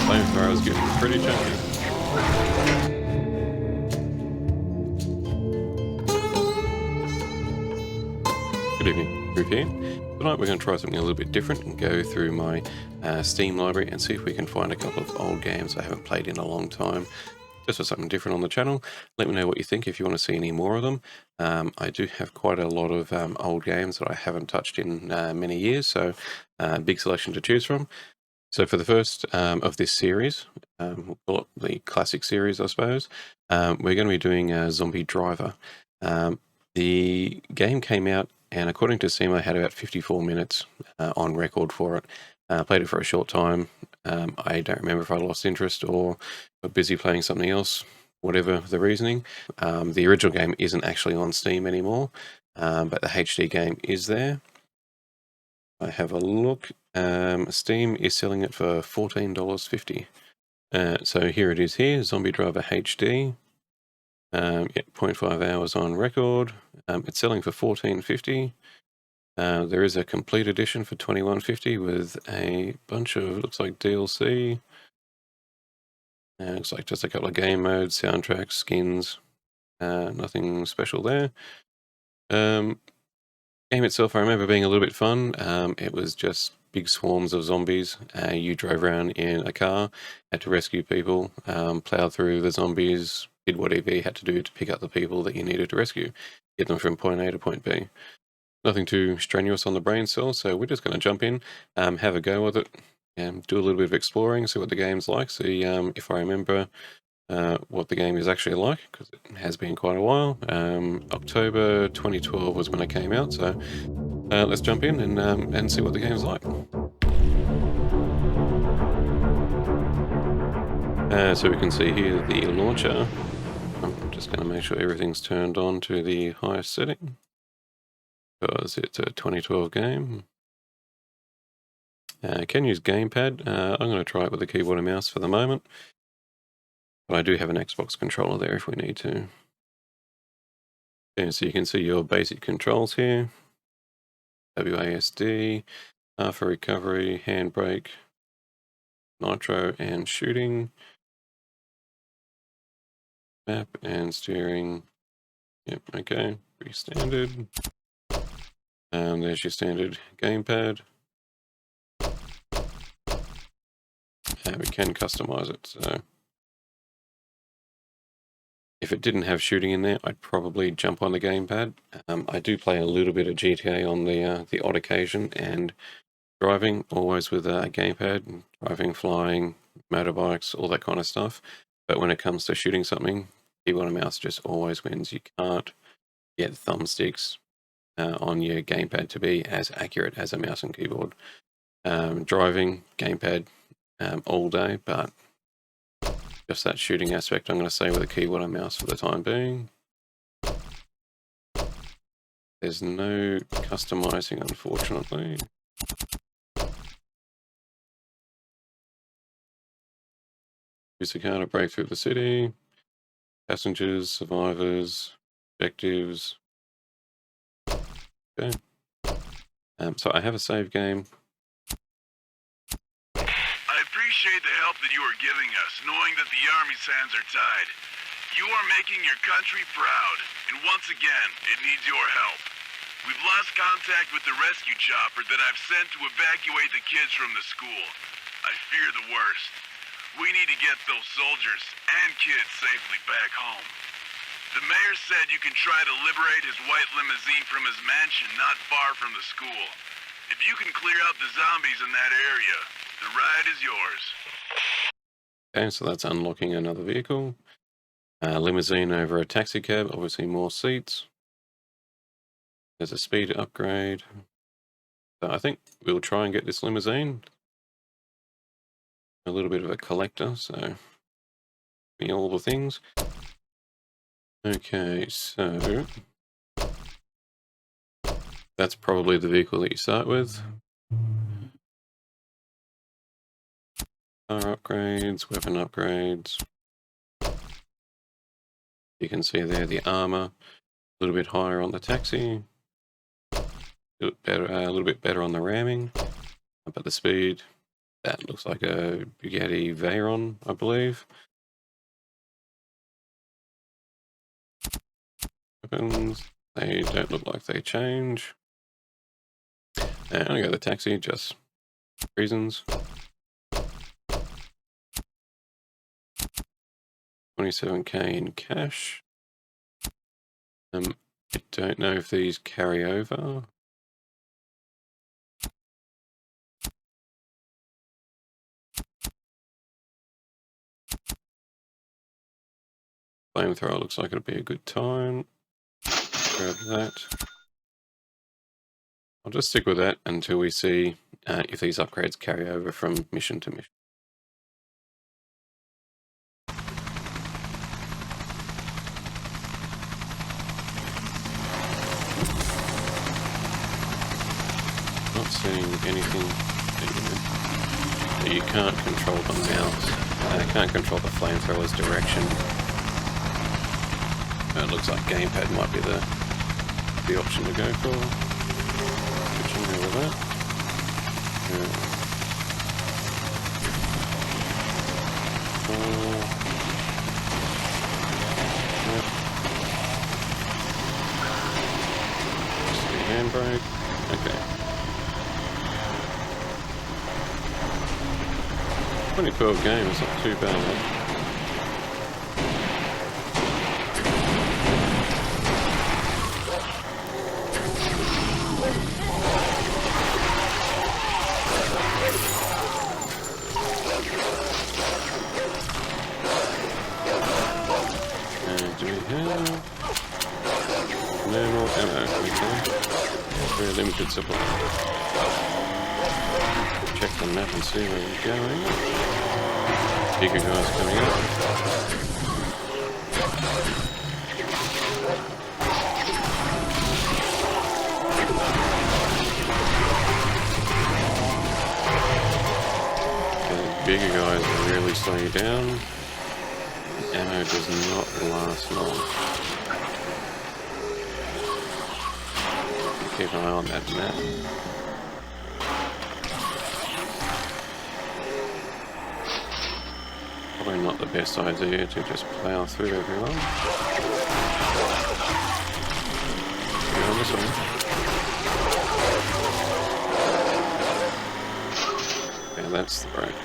Flamethrowers getting pretty chunky. Good evening, group here. Tonight we're going to try something a little bit different and go through my Steam library and see if we can find a couple of old games I haven't played in a long time. Just for something different on the channel. Let me know what you think if you want to see any more of them. I do have quite a lot of old games that I haven't touched in many years, so big selection to choose from. So for the first of this series, we'll call it the classic series, I suppose, we're going to be doing Zombie Driver. The game came out, and according to Steam, I had about 54 minutes on record for it. Played it for a short time. I don't remember if I lost interest or got busy playing something else, whatever the reasoning. The original game isn't actually on Steam anymore, but the HD game is there. I have a look. Steam is selling it for $14.50. So here it is here, Zombie Driver HD. 0.5 hours on record. It's selling for $14.50. There is a complete edition for $21.50 with a bunch of, looks like DLC. Looks like just a couple of game modes, soundtracks, skins. Nothing special there. Game itself, I remember being a little bit fun. It was just big swarms of zombies. You drove around in a car, had to rescue people, plow through the zombies, did whatever you had to do to pick up the people that you needed to rescue, get them from point A to point B. Nothing too strenuous on the brain cells, so we're just going to jump in, have a go with it, and do a little bit of exploring, see what the game's like, see if I remember what the game is actually like, because it has been quite a while. October 2012 was when it came out, so let's jump in and see what the game's like. So we can see here the launcher. I'm just going to make sure everything's turned on to the highest setting, because it's a 2012 game. Can use gamepad. I'm going to try it with a keyboard and mouse for the moment. But I do have an Xbox controller there if we need to. Okay, so you can see your basic controls here. WASD, R for recovery, handbrake, nitro and shooting, map and steering. Yep, okay, pretty standard. There's your standard gamepad. We can customize it, so if it didn't have shooting in there, I'd probably jump on the gamepad. I do play a little bit of GTA on the odd occasion, and driving, always with a gamepad, driving, flying, motorbikes, all that kind of stuff. But when it comes to shooting something, keyboard and mouse just always wins. You can't get thumbsticks on your gamepad to be as accurate as a mouse and keyboard. Driving, gamepad all day, but just that shooting aspect, I'm going to say with a keyboard and mouse for the time being. There's no customizing, unfortunately. Use the car to break through the city. Passengers, survivors, objectives. Okay. So I have a save game. I appreciate the help that you are giving us, knowing that the Army's hands are tied. You are making your country proud, and once again, it needs your help. We've lost contact with the rescue chopper that I've sent to evacuate the kids from the school. I fear the worst. We need to get those soldiers and kids safely back home. The mayor said you can try to liberate his white limousine from his mansion not far from the school. If you can clear out the zombies in that area, the ride is yours. Okay, so that's unlocking another vehicle. Limousine over a taxi cab, obviously more seats. There's a speed upgrade. So I think we'll try and get this limousine. A little bit of a collector, so me all the things. Okay, so that's probably the vehicle that you start with. Car upgrades, weapon upgrades. You can see there the armor, a little bit higher on the taxi, a little bit better on the ramming, but the speed, that looks like a Bugatti Veyron, I believe. Weapons, they don't look like they change. And I got the taxi, just reasons. 27k in cash. I don't know if these carry over. Flamethrower looks like it'll be a good time. Grab that. I'll just stick with that until we see if these upgrades carry over from mission to mission. Not seeing anything that you can't control the mouse. Can't control the flamethrower's direction. It looks like gamepad might be the option to go for. Switching over that. Just the handbrake. Okay. 2012 game is not too bad. Do we have normal ammo? Okay. Very limited supply. Check the map and see where we're going. Bigger guys coming up. Okay, bigger guys really slow you down. Ammo does not last long. Keep an eye on that map. Probably not the best idea to just plow through everyone. Go on this way. Okay, that's the brake.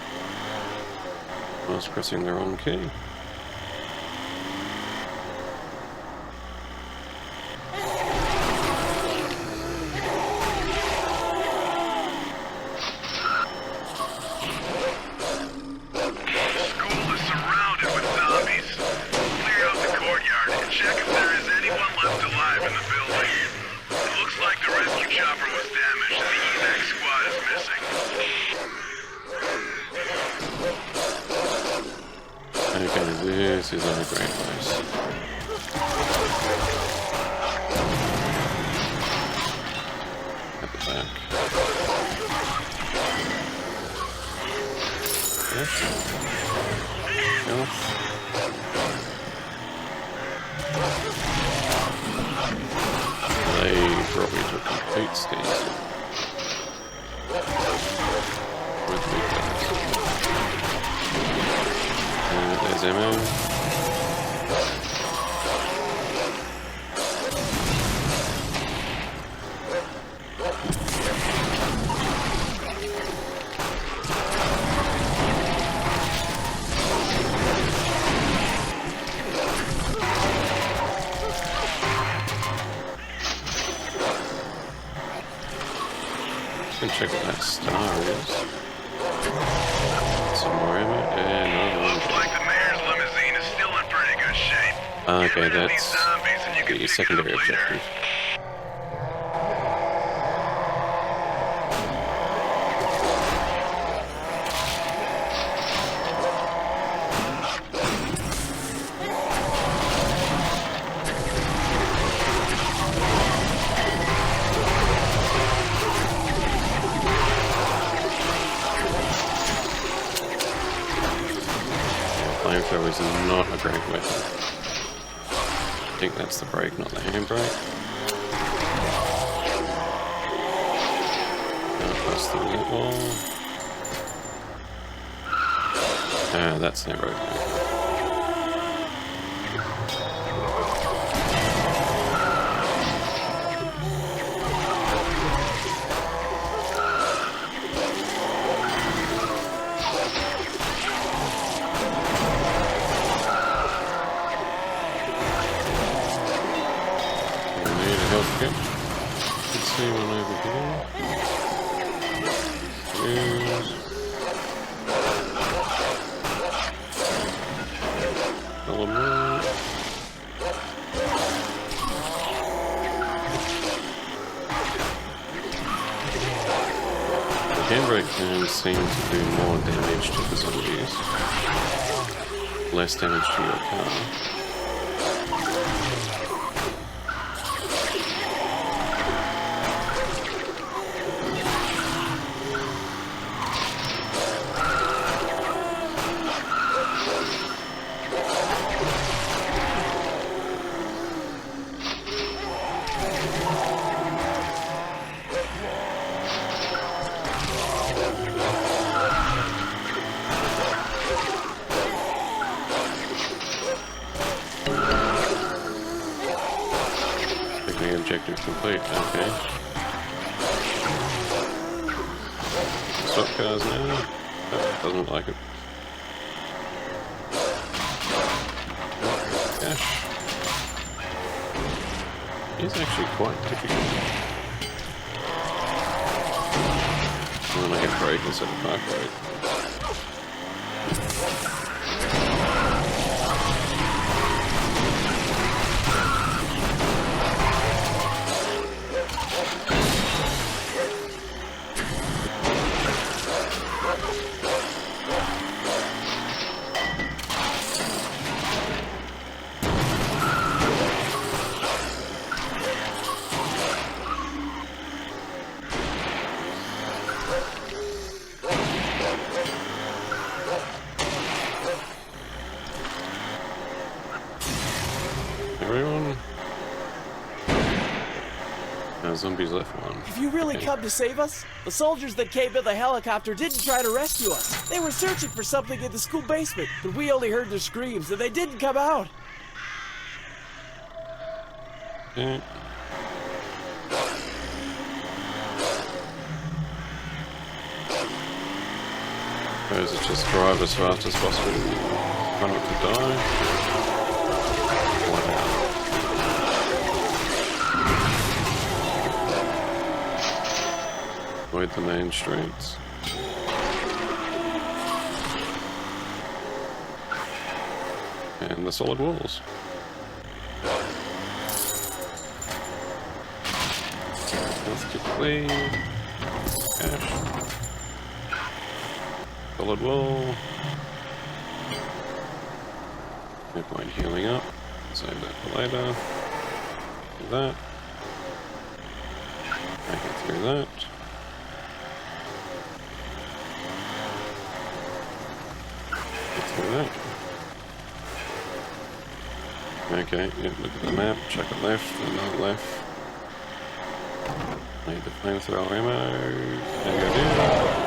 I was pressing the wrong key. This is a great place. At the back. Yes. Health. They probably took complete standstill. With me, there's ammo. Let's check what that star is. Some more ammo and another one. Looks like the mayor's limousine is still in pretty good shape. Okay, that's the secondary objective. flamethrower is not a great weapon. I think that's the brake, not the handbrake. Across the wall. Ah, that's the handbrake. Okay. Let's see one over here. Here's element. The handbrake can seem to do more damage to the zombies, less damage to your car. Objective complete, okay. Stop cars now. Oh, doesn't look like it. Gosh. It's actually quite difficult. And then I get brake instead of park brake. Everyone? No, zombies left one. Have you really come to save us? The soldiers that came in the helicopter didn't try to rescue us. They were searching for something in the school basement, but we only heard their screams and they didn't come out. Okay. Suppose it's just drive as fast as possible. Try not to die. Avoid the main streets. And the solid walls. Health to clean. Cash. Solid wall. No point healing up. Save that for later. Do that. Make it through that. That. Okay, yeah, look at the map, check it left, and not left. Need the flamethrower ammo, and go down.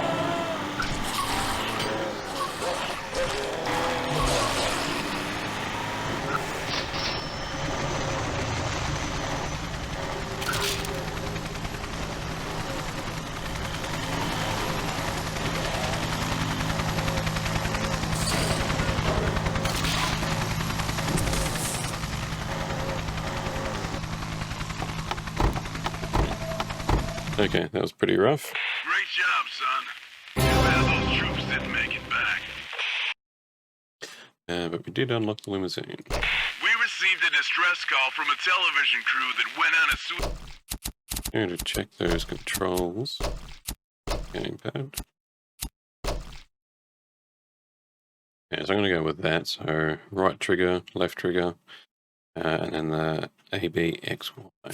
Okay, that was pretty rough. Great job, son. Too bad those troops didn't make it back. But we did unlock the limousine. We received a distress call from a television crew that went on a I'm going to check those controls. Gamepad. Yeah, so I'm going to go with that. So right trigger, left trigger, and then the A, B, X, Y.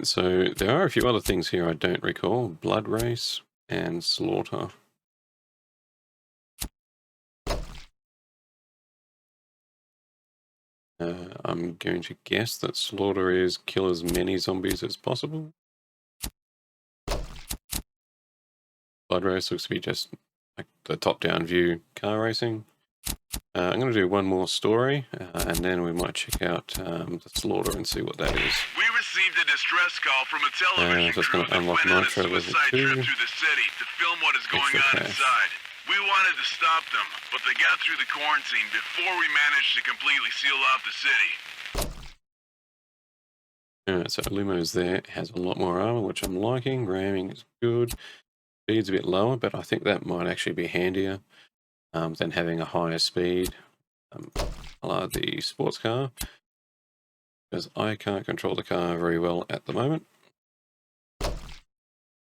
So there are a few other things here I don't recall. Blood race and slaughter. I'm going to guess that slaughter is kill as many zombies as possible. Blood race looks to be just like the top-down view car racing. I'm going to do one more story, and then we might check out the slaughter and see what that is. We received a distress call from a television That's crew going to that unlock went on a Nitro level suicide 2. trip through the city to film what is going Extra on cash. inside. We wanted to stop them, but they got through the quarantine before we managed to completely seal off the city. Alright, so Limo's there. It has a lot more armor, which I'm liking. Ramming is good. Speed's a bit lower, but I think that might actually be handier than having a higher speed. I like the sports car, because I can't control the car very well at the moment.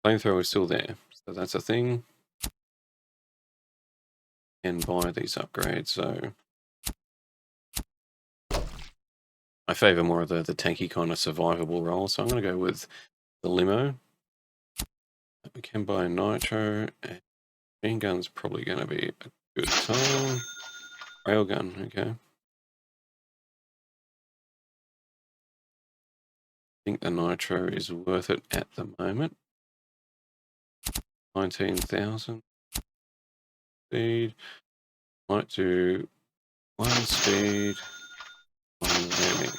Flamethrower is still there, so that's a thing. And buy these upgrades, so I favour more of the tanky kind of survivable role, so I'm going to go with the limo. We can buy nitro, and machine gun's probably going to be a good time. Railgun, okay. I think the nitro is worth it at the moment. 19,000 speed. Might do 1 speed, 1 ramming.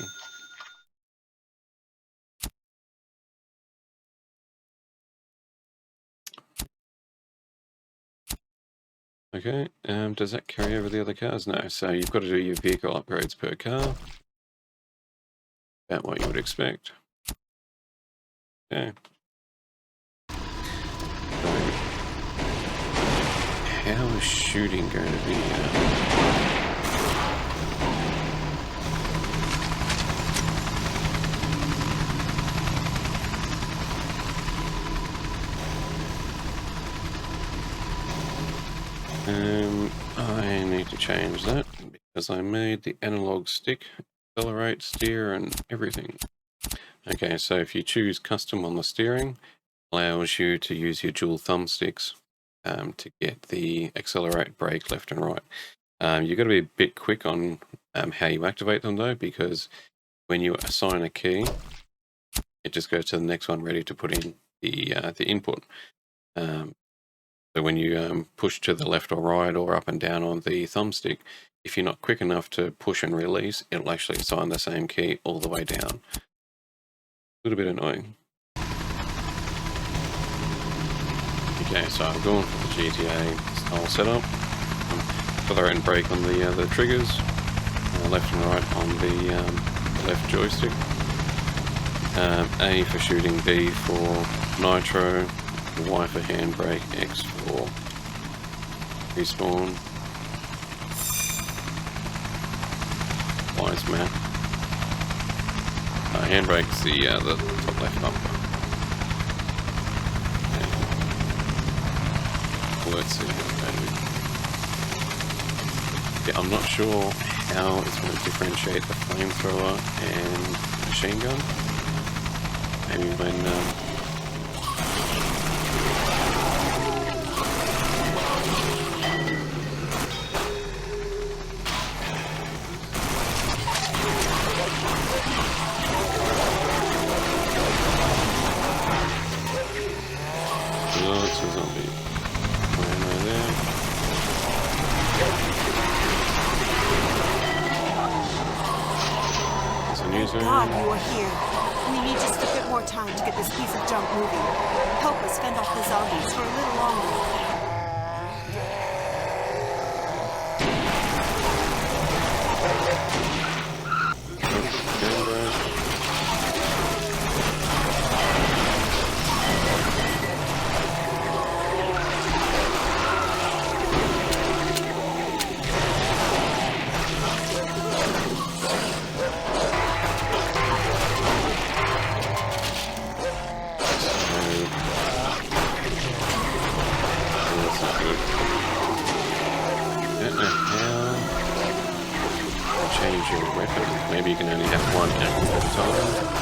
Okay, does that carry over the other cars? No, so you've got to do your vehicle upgrades per car. About what you would expect. Okay. So, how is shooting going to be? I need to change that because I made the analog stick accelerate, steer, and everything. Okay, so if you choose custom on the steering, allows you to use your dual thumbsticks to get the accelerate, brake, left and right. You've got to be a bit quick on how you activate them though, because when you assign a key, it just goes to the next one ready to put in the input. So when you push to the left or right or up and down on the thumbstick, if you're not quick enough to push and release, it'll actually assign the same key all the way down. A little bit annoying. Okay, so I'm going for the GTA style setup. Accelerate and brake on the triggers, left and right on the left joystick. A for shooting, B for nitro, Y for handbrake, X for respawn. Y's map. Handbrake's the top left bumper. Okay. Let's see. Yeah, I'm not sure how it's going to differentiate the flamethrower and machine gun. Maybe when it's a zombie. Right there. There's a new zone. God, you are here. We need just a bit more time to get this piece of junk moving. Help us fend off the zombies for a little longer. Maybe you can only have one active at a time.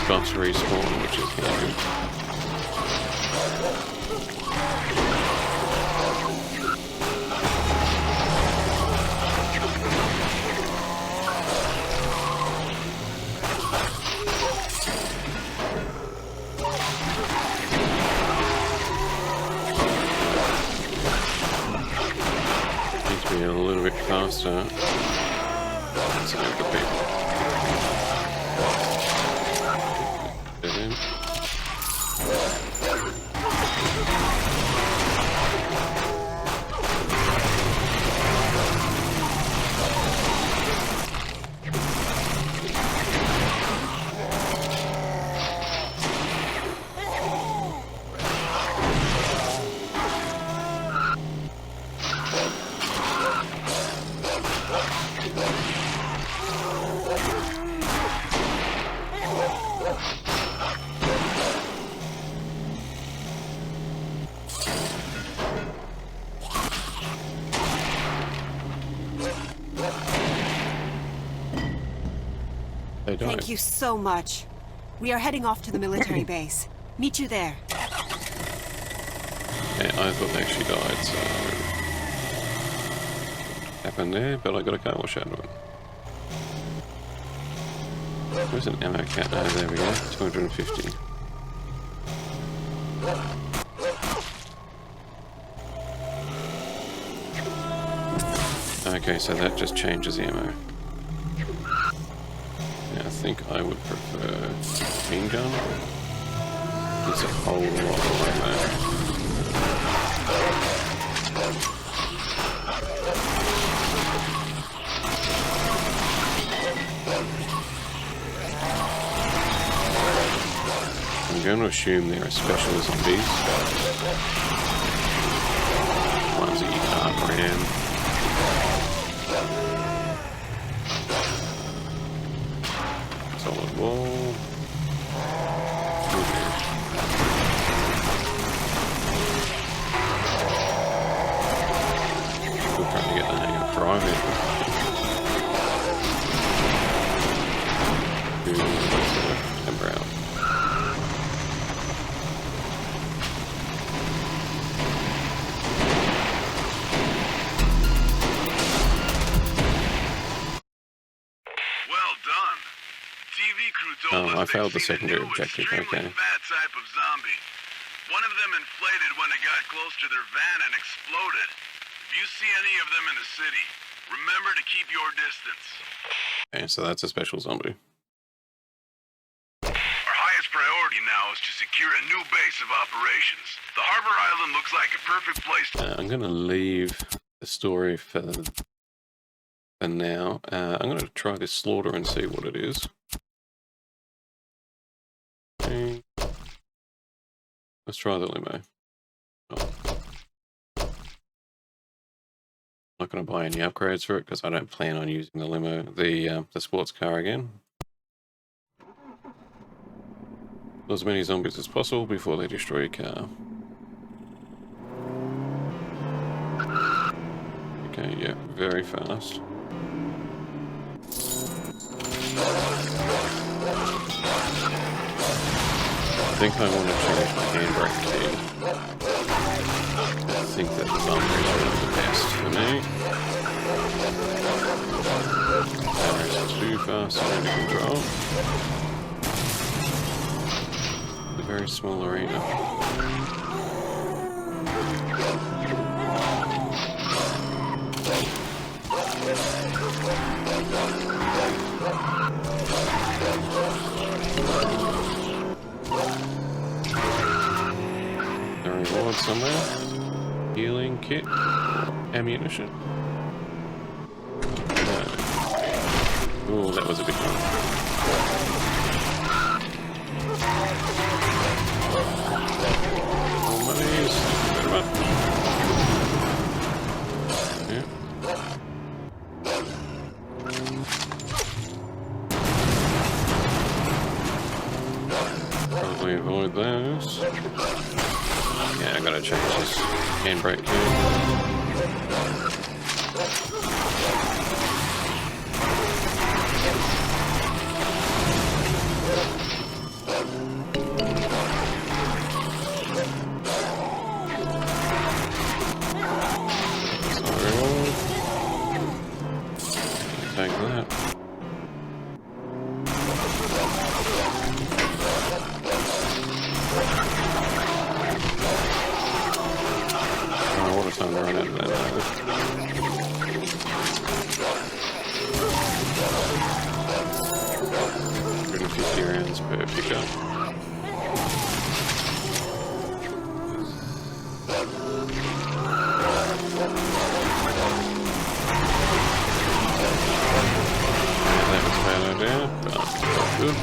buffs respawn, which is handy. Needs to be a little bit faster. Some of the people. Dead end. They died. Thank you so much. We are heading off to the military base. Meet you there. Yeah, I thought they actually died, so... happened there, but I got a car wash out of it. There's an ammo count. Oh, there we go. 250. Okay, so that just changes the ammo. Yeah, I think I would prefer machine gun. It's a whole lot of ammo. I'm going to assume there are special zombies. Ones that you can't ram. Solid wall. Still trying to get the hang of driving. Timber out. I failed the secondary objective, okay. Bad type of zombie. One of them inflated when it got close to their van and exploded. If you see any of them in the city, remember to keep your distance. Okay, so that's a special zombie. Our highest priority now is to secure a new base of operations. The harbor island looks like a perfect place to... I'm going to leave the story for now. I'm going to try this slaughter and see what it is. Okay. Let's try the limo. Oh. Not going to buy any upgrades for it because I don't plan on using the limo, the sports car again. Kill as many zombies as possible before they destroy your car. Okay, yeah, very fast. I think I want to change my handbrake key. I think that the zombies are the best for me. That is too fast and under control. A very small arena. The reward somewhere. Healing kit. Ammunition. Oh, that was a big one. More monies. Better up. Yeah. Probably avoid those. Yeah, I gotta change this handbrake key. time to run out of that now. 150 rounds per pickup. And that was failed out, but good.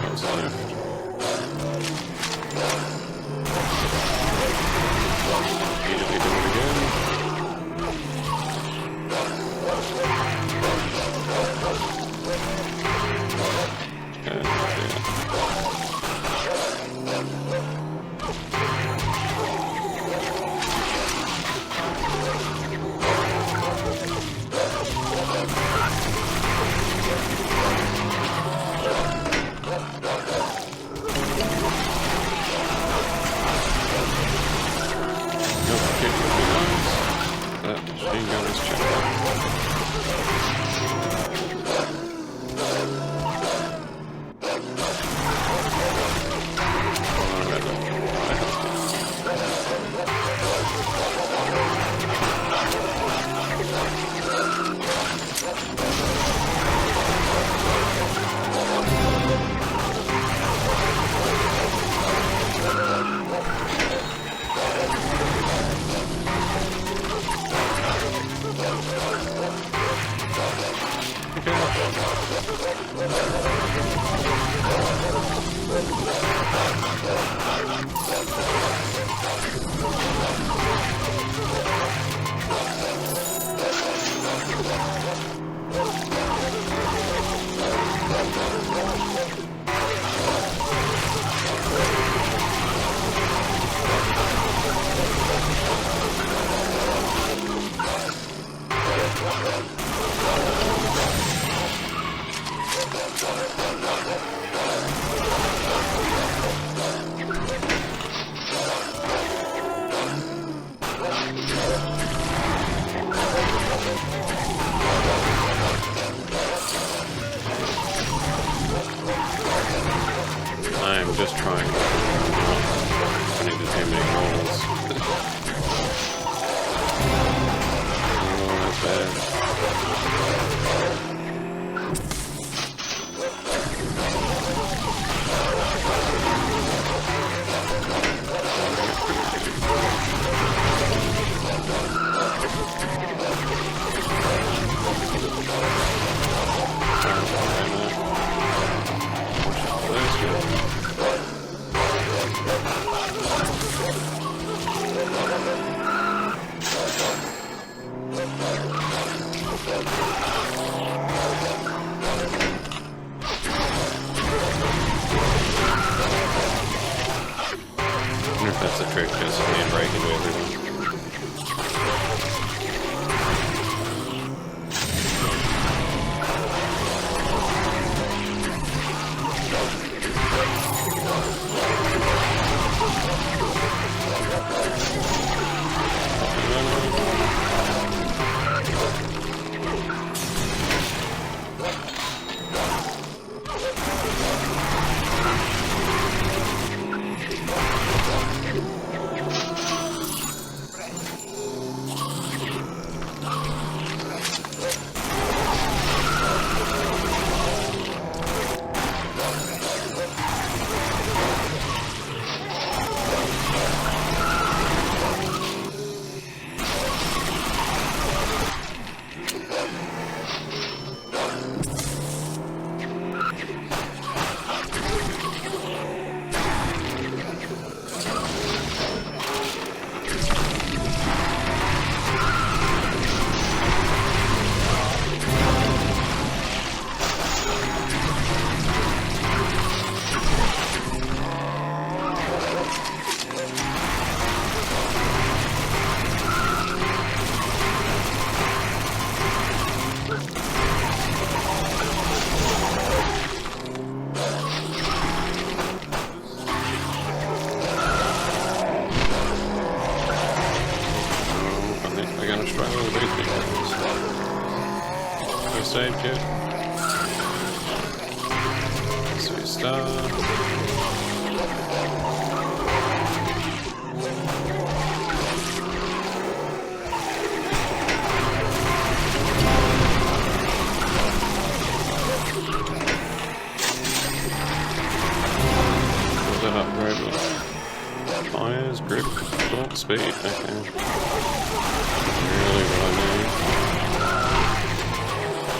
What's left? Immediately do it again. And yeah. That machine gun is checked out. I'm just trying to I need to do many rolls. Oh, that's bad. I wonder if that's the trick, just handbrake into everything. First aid kit. So we start. grip, torque, speed. Okay. Really what I need.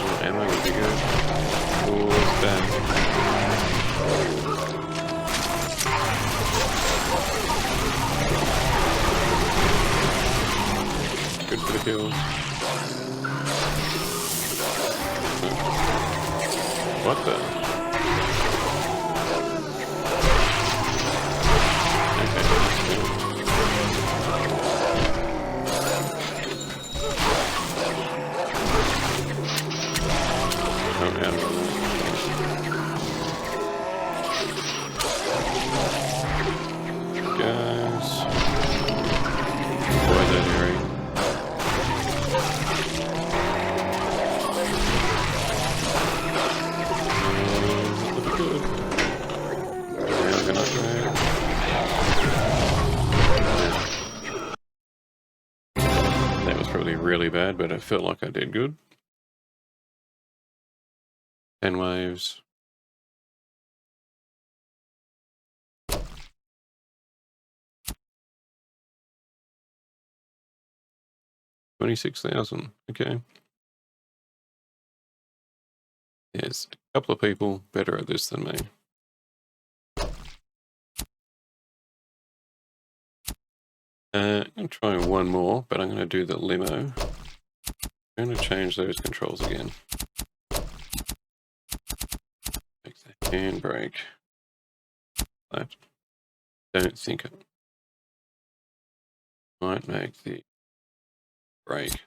Oh, ammo would be good. Oh, it's bad. Good for the kills. What the? Okay, that's good. Oh, yeah, guys. Boy, that area. Good. Yeah, gonna upgrade. That was probably really bad, but I felt like I did good. 10 waves. $26,000. Okay. There's a couple of people better at this than me. I'm going to try one more, but I'm going to do the limo. I'm going to change those controls again. Make the handbrake left. Don't think it might make the brake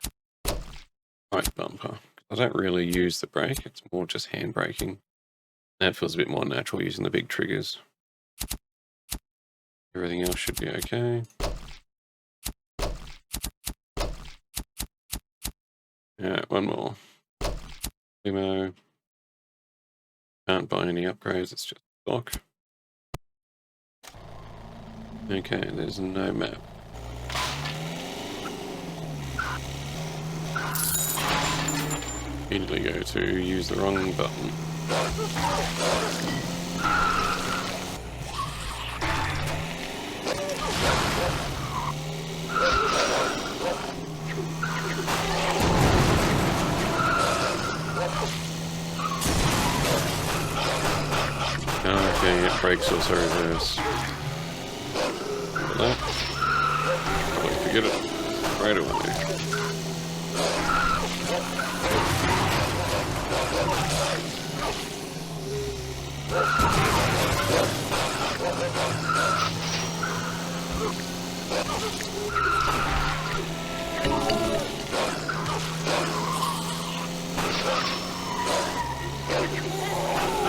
right bumper. I don't really use the brake, it's more just hand braking. That feels a bit more natural using the big triggers. Everything else should be okay. Alright, one more. Limo. Can't buy any upgrades, it's just stock. Okay, there's no map. Immediately go to use the wrong button. Okay, it brakes also reverse. That. Probably forget it right away.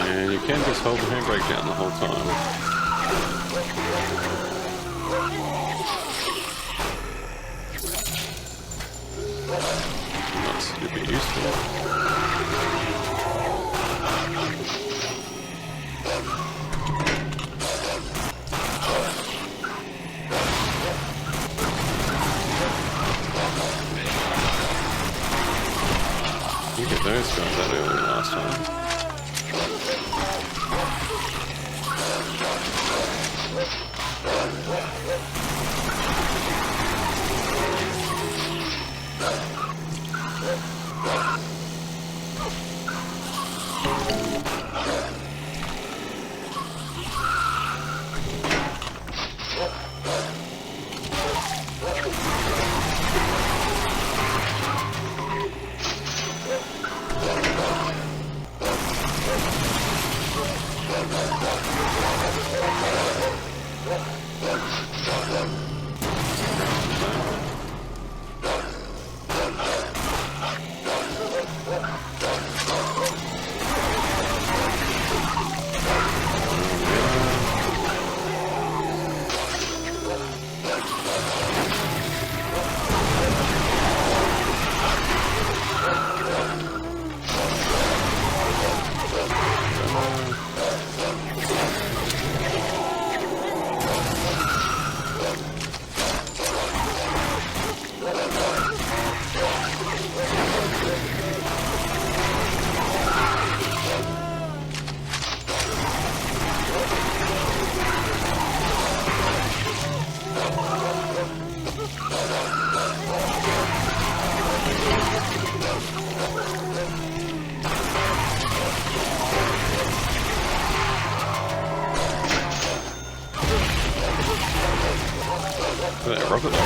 And you can just hold the handbrake down the whole time. Not super useful. You get those guys that early last time. Look at that rocket launcher.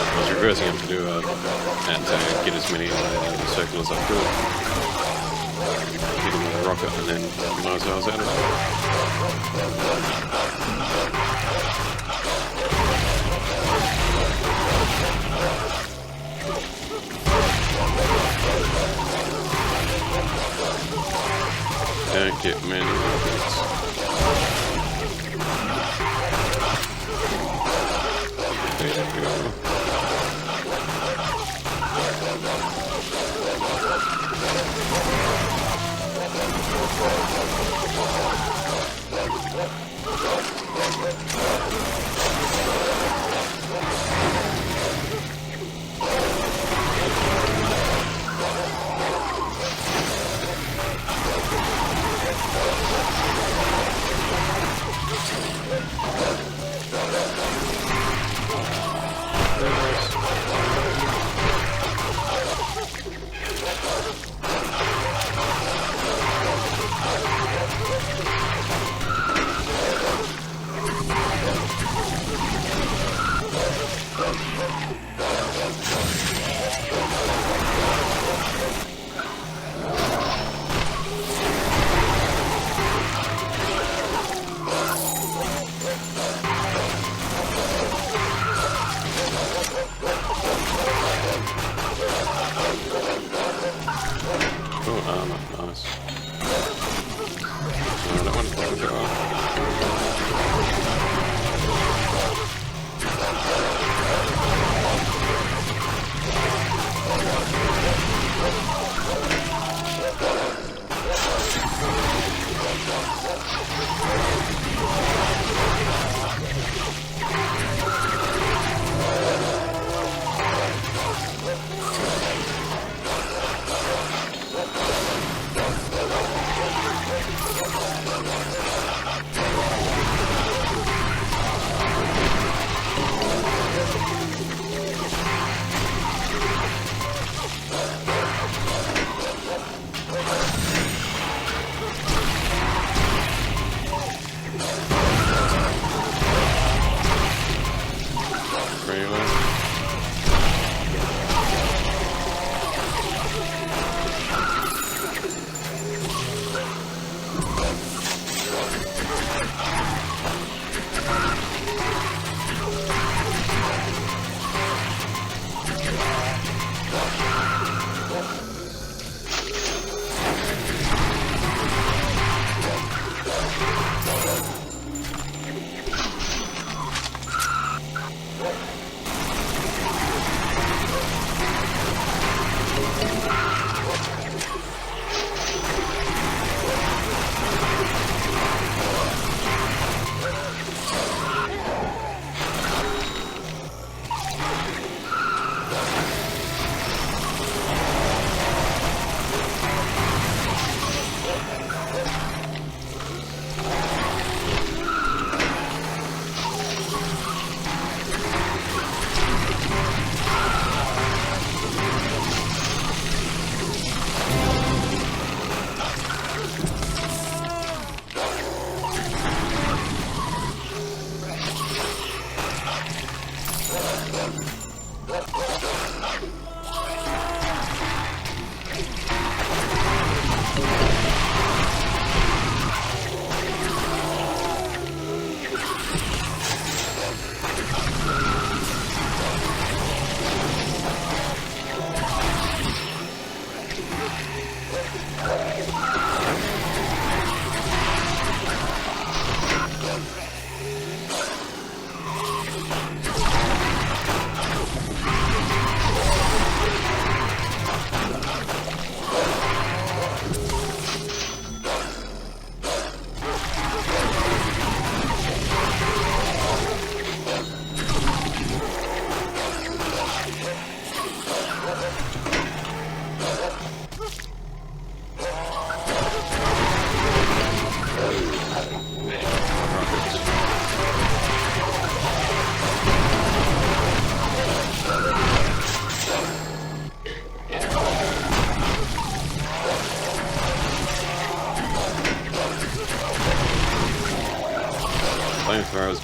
I was reversing him to do and to get as many in the circle as I could. Hit him with a rocket and then realised I was out of it. Don't get many rockets. There we go.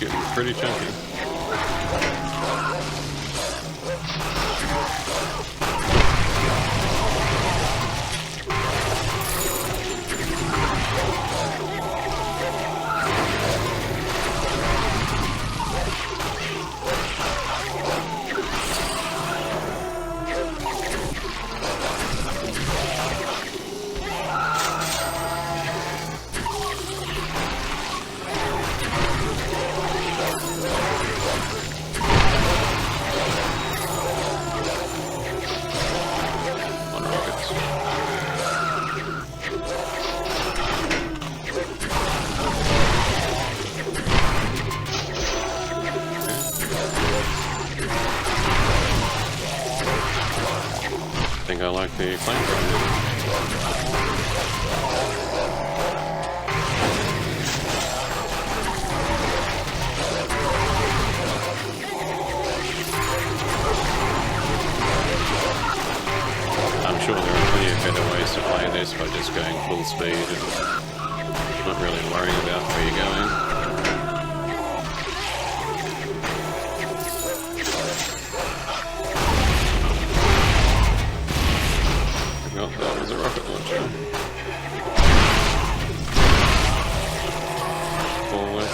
getting pretty chunky. I think I like the flamethrower. I'm sure there are plenty of better ways to play this by just going full speed and not really worrying about where you're going. That was a rocket launcher. Forward.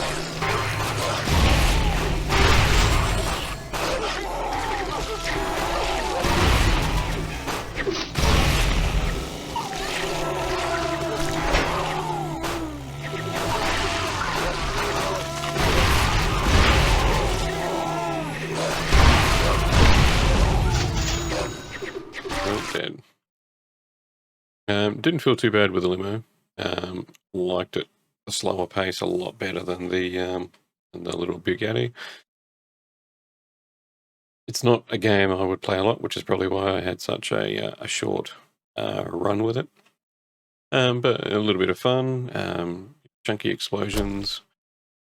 Oh, dead. Didn't feel too bad with the limo. Liked it, the slower pace, a lot better than the little Bugatti. It's not a game I would play a lot, which is probably why I had such a short run with it. But a little bit of fun, chunky explosions.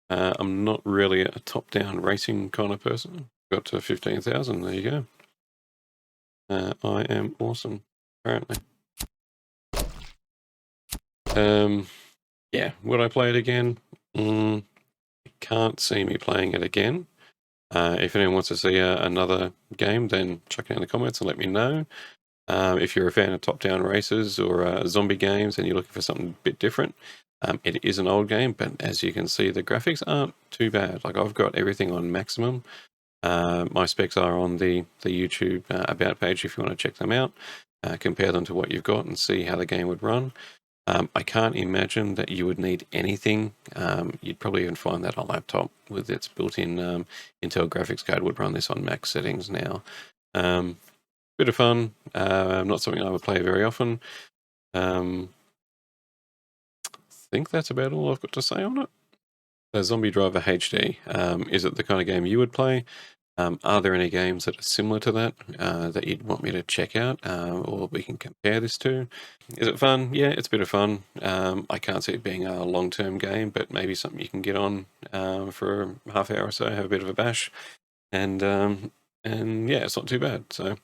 I'm not really a top-down racing kind of person. Got to 15,000. There you go. I am awesome, apparently. Yeah, would I play it again? Can't see me playing it again. If anyone wants to see another game, then chuck it in the comments and let me know. If you're a fan of top-down races or zombie games and you're looking for something a bit different, it is an old game, but as you can see, the graphics aren't too bad. Like, I've got everything on maximum. My specs are on the YouTube about page if you want to check them out. Compare them to what you've got and see how the game would run. I can't imagine that you would need anything. You'd probably even find that a laptop with its built-in Intel graphics card would run this on max settings now. Bit of fun, not something I would play very often. I think that's about all I've got to say on it. Zombie Driver HD, is it the kind of game you would play? Are there any games that are similar to that that you'd want me to check out or we can compare this to? Is it fun? Yeah, it's a bit of fun. I can't see it being a long-term game, but maybe something you can get on for a half hour or so, have a bit of a bash, and yeah, it's not too bad. So,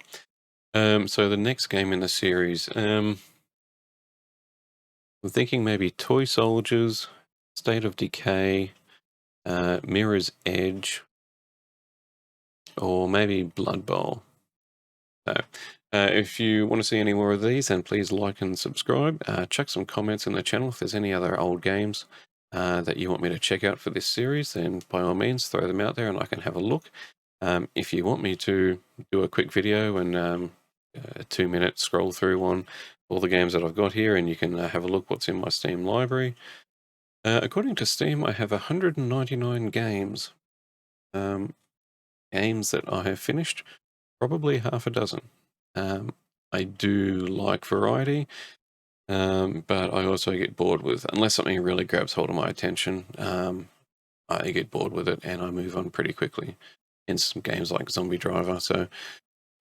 so the next game in the series, I'm thinking maybe Toy Soldiers, State of Decay, Mirror's Edge, or maybe Blood Bowl. So, if you want to see any more of these, then please like and subscribe. Chuck some comments in the channel if there's any other old games that you want me to check out for this series, then by all means throw them out there and I can have a look. If you want me to do a quick video and a 2-minute scroll through on all the games that I've got here and you can have a look what's in my Steam library. According to Steam, I have 199 games. Games that I have finished, probably half a dozen. I do like variety, but I also get bored with, unless something really grabs hold of my attention, I get bored with it and I move on pretty quickly in some games like Zombie Driver. So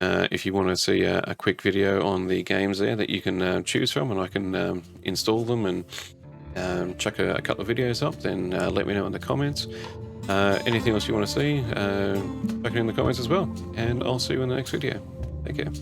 if you want to see a quick video on the games there that you can choose from and I can install them and chuck a couple of videos up, then let me know in the comments. Anything else you want to see, chuck it in the comments as well, and I'll see you in the next video. Take care.